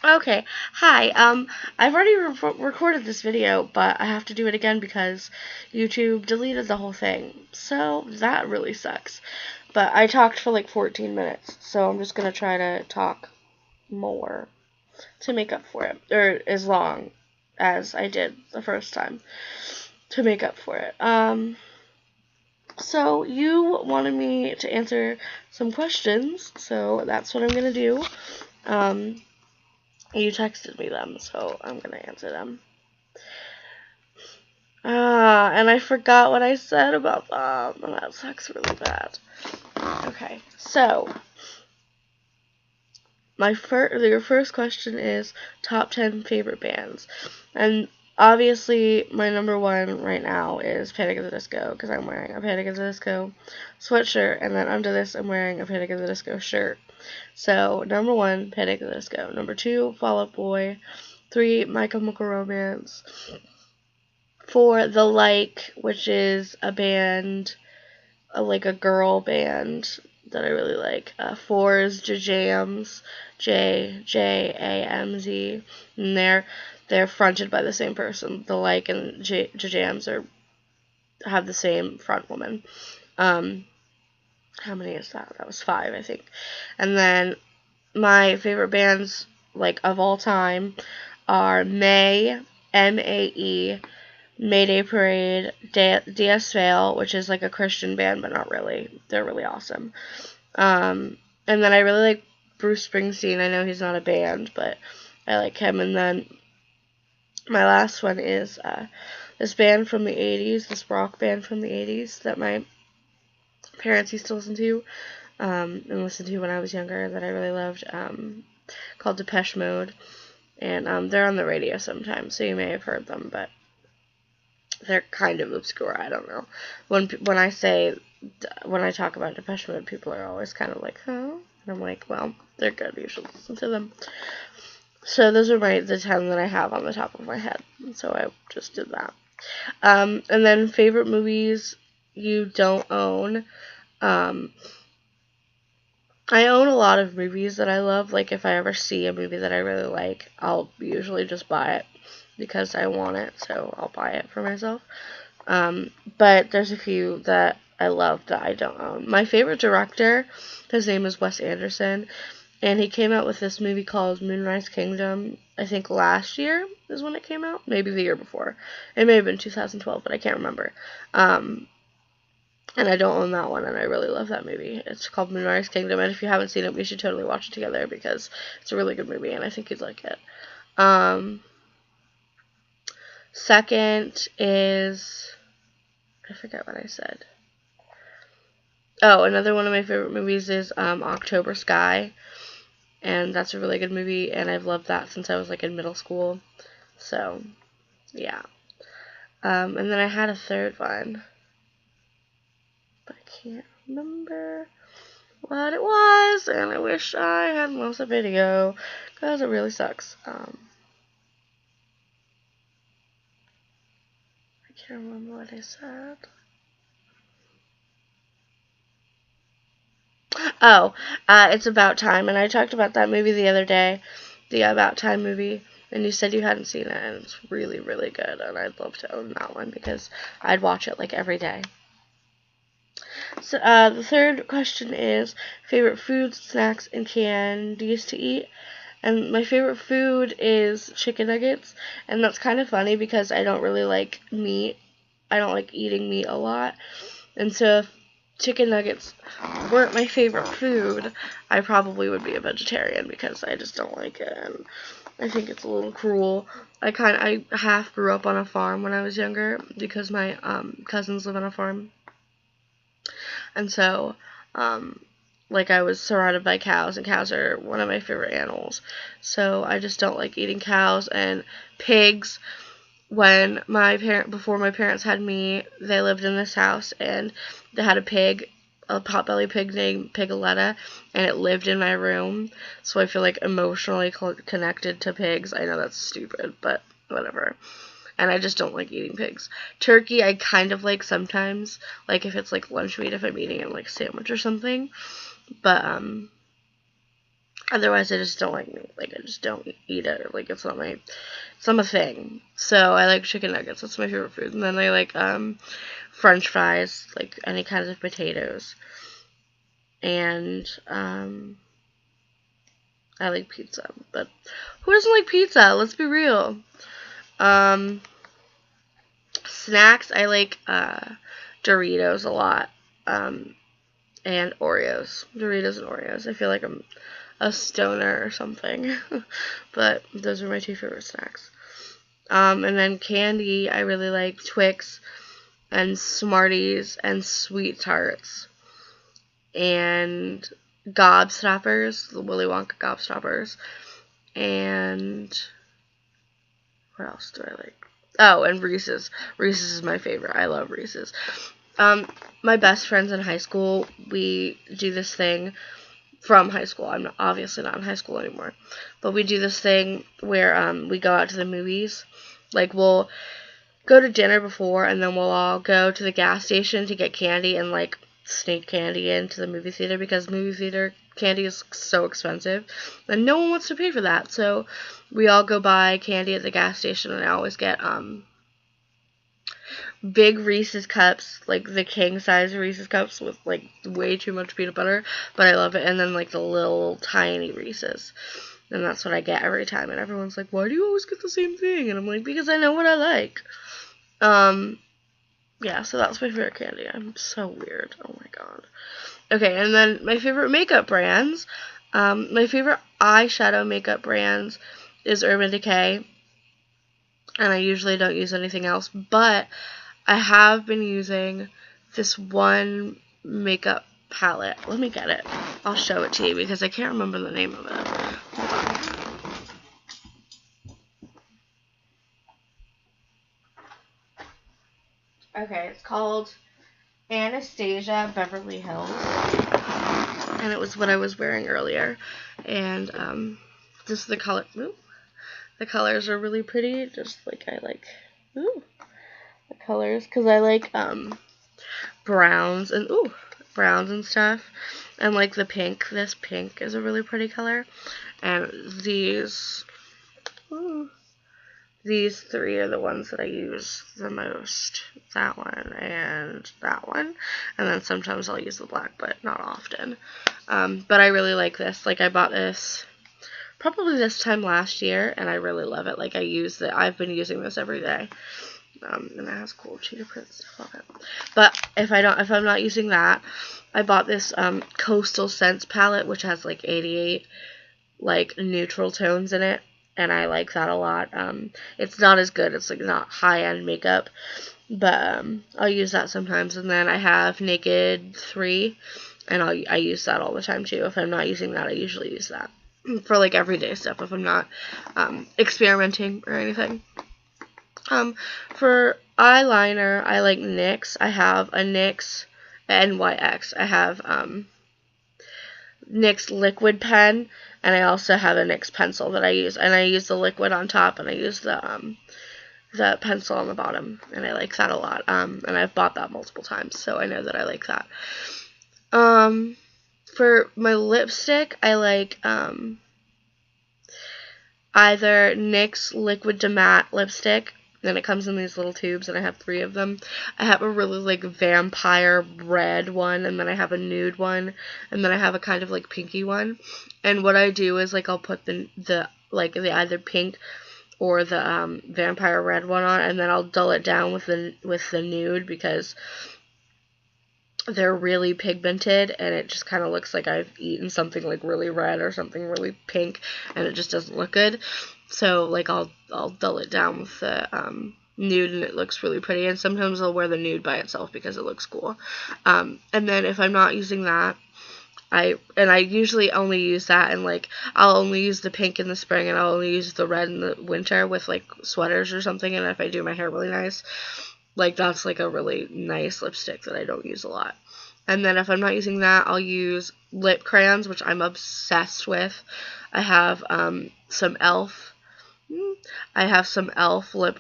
Okay. Hi. I've already recorded this video, but I have to do it again because YouTube deleted the whole thing. So that really sucks. But I talked for like 14 minutes, so I'm just gonna try to talk more to make up for it, or as long as I did the first time to make up for it. So you wanted me to answer some questions, so that's what I'm gonna do. Um, You texted me them, so I'm gonna answer them. And I forgot what I said about them, and that sucks really bad. Okay, so your first question is top 10 favorite bands, and obviously my number one right now is Panic at the Disco because I'm wearing a Panic at the Disco sweatshirt, and then under this I'm wearing a Panic at the Disco shirt. So number one, Panic at the Disco. Number two, Fall Out Boy. 3, My Chemical Romance. 4, The Like, which is a band, like a girl band that I really like. 4 is Jajams, Jamz, and they're fronted by the same person. The Like and Jajams have the same front woman. How many is that? That was 5, I think. And then my favorite bands, like of all time, are May, Mae, Mayday Parade, DS Fail, which is like a Christian band, but not really. They're really awesome. And then I really like Bruce Springsteen. I know he's not a band, but I like him. And then my last one is this band from the 80s, this rock band from the 80s that my parents used to listen to and listen to when I was younger that I really loved, called Depeche Mode. And they're on the radio sometimes, so you may have heard them, but they're kind of obscure. I don't know. When I talk about Depeche Mode, people are always kind of like, huh? And I'm like, well, they're good. You should listen to them. So those are the 10 that I have on the top of my head. So I just did that. And then favorite movies you don't own. I own a lot of movies that I love. Like if I ever see a movie that I really like, I'll usually just buy it because I want it. So I'll buy it for myself. But there's a few that I love that I don't own. My favorite director, his name is Wes Anderson, and he came out with this movie called Moonrise Kingdom. I think last year is when it came out, maybe the year before. It may have been 2012, but I can't remember. And I don't own that one, and I really love that movie. It's called Moonrise Kingdom, and if you haven't seen it, we should totally watch it together because it's a really good movie, and I think you'd like it. Second is, I forget what I said. Oh, another one of my favorite movies is October Sky, and that's a really good movie, and I've loved that since I was like in middle school. So, yeah. And then I had a third one, but I can't remember what it was, and I wish I hadn't lost the video because it really sucks. I can't remember what I said. Oh, it's About Time, and I talked about that movie the other day, the About Time movie, and you said you hadn't seen it, and it's really, really good, and I'd love to own that one because I'd watch it like every day. So, the third question is favorite foods, snacks, and candies to eat. And my favorite food is chicken nuggets, and that's kind of funny because I don't really like meat. I don't like eating meat a lot, and so if chicken nuggets weren't my favorite food, I probably would be a vegetarian because I just don't like it, and I think it's a little cruel. I half grew up on a farm when I was younger because my cousins live on a farm, and so like I was surrounded by cows, and cows are one of my favorite animals. So I just don't like eating cows and pigs. Before my parents had me, they lived in this house, and they had a potbelly pig named Pigoletta, and it lived in my room. So I feel like emotionally connected to pigs. I know that's stupid, but whatever. And I just don't like eating pigs. Turkey, I kind of like sometimes, like if it's like lunch meat, if I'm eating it like a sandwich or something. But Otherwise, I just don't like meat. Like, I just don't eat it. Like, it's not my thing. So, I like chicken nuggets. That's my favorite food. And then I like, French fries, like, any kinds of potatoes. And, I like pizza. But, who doesn't like pizza? Let's be real. Snacks, I like, Doritos a lot. And Oreos. Doritos and Oreos. I feel like I'm a stoner or something. But those are my two favorite snacks. And then candy, I really like Twix and Smarties and Sweet Tarts and Gobstoppers, the Willy Wonka Gobstoppers. And what else do I like? Oh, and Reese's. Reese's is my favorite. I love Reese's. My best friends in high school, we do this thing from high school. I'm obviously not in high school anymore. But we do this thing where we go out to the movies. Like, we'll go to dinner before, and then we'll all go to the gas station to get candy and, like, sneak candy into the movie theater because movie theater candy is so expensive. And no one wants to pay for that. So we all go buy candy at the gas station, and I always get big Reese's cups, like the king size Reese's cups with like way too much peanut butter, but I love it. And then like the little tiny Reese's, and that's what I get every time. And everyone's like, "Why do you always get the same thing?" And I'm like, "Because I know what I like." Yeah, so that's my favorite candy. I'm so weird. Oh my god. Okay, and then my favorite makeup brands. My favorite eyeshadow makeup brands is Urban Decay, and I usually don't use anything else, but I have been using this one makeup palette. Let me get it. I'll show it to you because I can't remember the name of it. Hold on. Okay, it's called Anastasia Beverly Hills, and it was what I was wearing earlier. And just the color. Ooh, the colors are really pretty. Just like I like. Ooh. Colors because I like browns and stuff, and like the pink. This pink is a really pretty color, and these three are the ones that I use the most. That one and that one, and then sometimes I'll use the black, but not often. But I really like this. Like, I bought this probably this time last year, and I really love it. Like, I've been using this every day. And it has cool cheetah print stuff on it. But if I'm not using that, I bought this Coastal Scents palette, which has like 88 like neutral tones in it, and I like that a lot. It's not as good. It's like not high-end makeup, but I'll use that sometimes. And then I have Naked 3, and I use that all the time too. If I'm not using that, I usually use that for like everyday stuff if I'm not experimenting or anything. For eyeliner, I like NYX. I have a NYX NYX. I have NYX liquid pen, and I also have a NYX pencil that I use. And I use the liquid on top, and I use the pencil on the bottom, and I like that a lot. And I've bought that multiple times, so I know that I like that. For my lipstick, I like either NYX Liquid to Matte lipstick. And it comes in these little tubes, and I have 3 of them. I have a really, like, vampire red one, and then I have a nude one, and then I have a kind of, like, pinky one. And what I do is, like, I'll put the either pink or the vampire red one on, and then I'll dull it down with the nude because they're really pigmented, and it just kind of looks like I've eaten something, like, really red or something really pink, and it just doesn't look good. So, like, I'll dull it down with the nude, and it looks really pretty. And sometimes I'll wear the nude by itself because it looks cool. And then if I'm not using that, I usually only use that, and, like, I'll only use the pink in the spring, and I'll only use the red in the winter with, like, sweaters or something. And if I do my hair really nice, like, that's, like, a really nice lipstick that I don't use a lot. And then if I'm not using that, I'll use lip crayons, which I'm obsessed with. I have some e.l.f. lip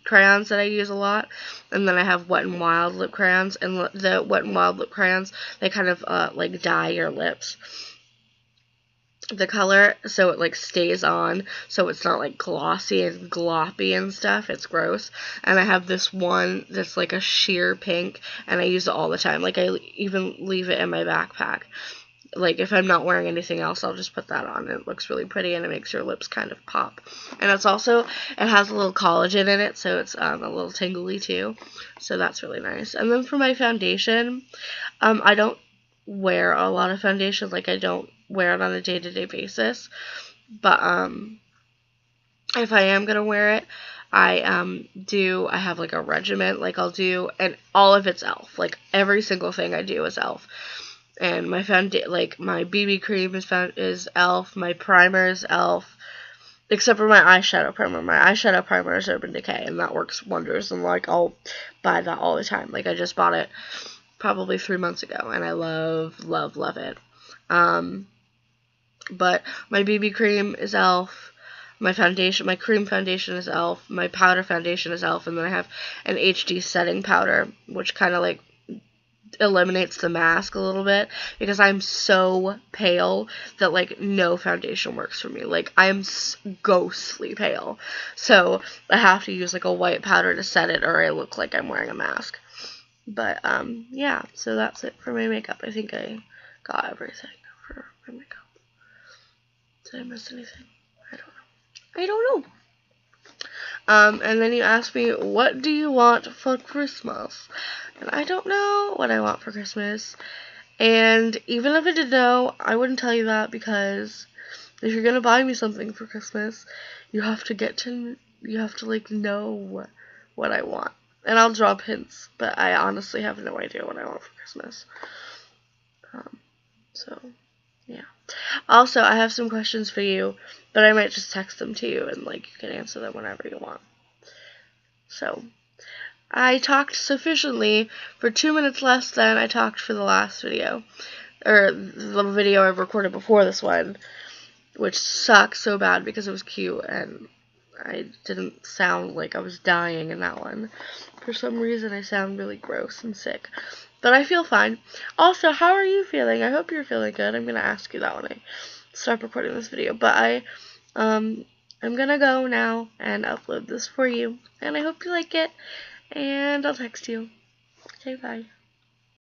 crayons that I use a lot, and then I have Wet n Wild lip crayons, and the Wet n Wild lip crayons, they kind of like dye your lips, the color so it like stays on, so it's not like glossy and gloppy and stuff. It's gross. And I have this one that's like a sheer pink, and I use it all the time. Like I even leave it in my backpack. Like if I'm not wearing anything else, I'll just put that on. It looks really pretty, and it makes your lips kind of pop. And it's also, it has a little collagen in it, so it's a little tingly too. So that's really nice. And then for my foundation, I don't wear a lot of foundation. Like I don't wear it on a day-to-day basis. But if I am gonna wear it, I have like a regiment. Like I'll do, and all of it's e.l.f. Like every single thing I do is e.l.f. And my like my BB cream is e.l.f. My primer is e.l.f. Except for my eyeshadow primer. My eyeshadow primer is Urban Decay, and that works wonders. And like I'll buy that all the time. Like I just bought it probably 3 months ago, and I love, love, love it. But my BB cream is e.l.f. My foundation, my cream foundation is e.l.f. My powder foundation is e.l.f. And then I have an HD setting powder, which kind of like eliminates the mask a little bit, because I'm so pale that like no foundation works for me. Like I'm ghostly pale, so I have to use like a white powder to set it, or I look like I'm wearing a mask. But yeah, so that's it for my makeup. I think I got everything for my makeup. Did I miss anything? I don't know. And then you asked me, what do you want for Christmas? And I don't know what I want for Christmas. And even if I did know, I wouldn't tell you that, because if you're gonna buy me something for Christmas, you have to like know what I want. And I'll drop hints, but I honestly have no idea what I want for Christmas. So, yeah. Also, I have some questions for you, but I might just text them to you, and like you can answer them whenever you want. So, I talked sufficiently for 2 minutes less than I talked for the last video, or the video I recorded before this one, which sucks so bad because it was cute and I didn't sound like I was dying in that one. For some reason, I sound really gross and sick. But I feel fine. Also, how are you feeling? I hope you're feeling good. I'm going to ask you that when I stop recording this video. But I'm going to go now and upload this for you. And I hope you like it. And I'll text you. Okay, bye.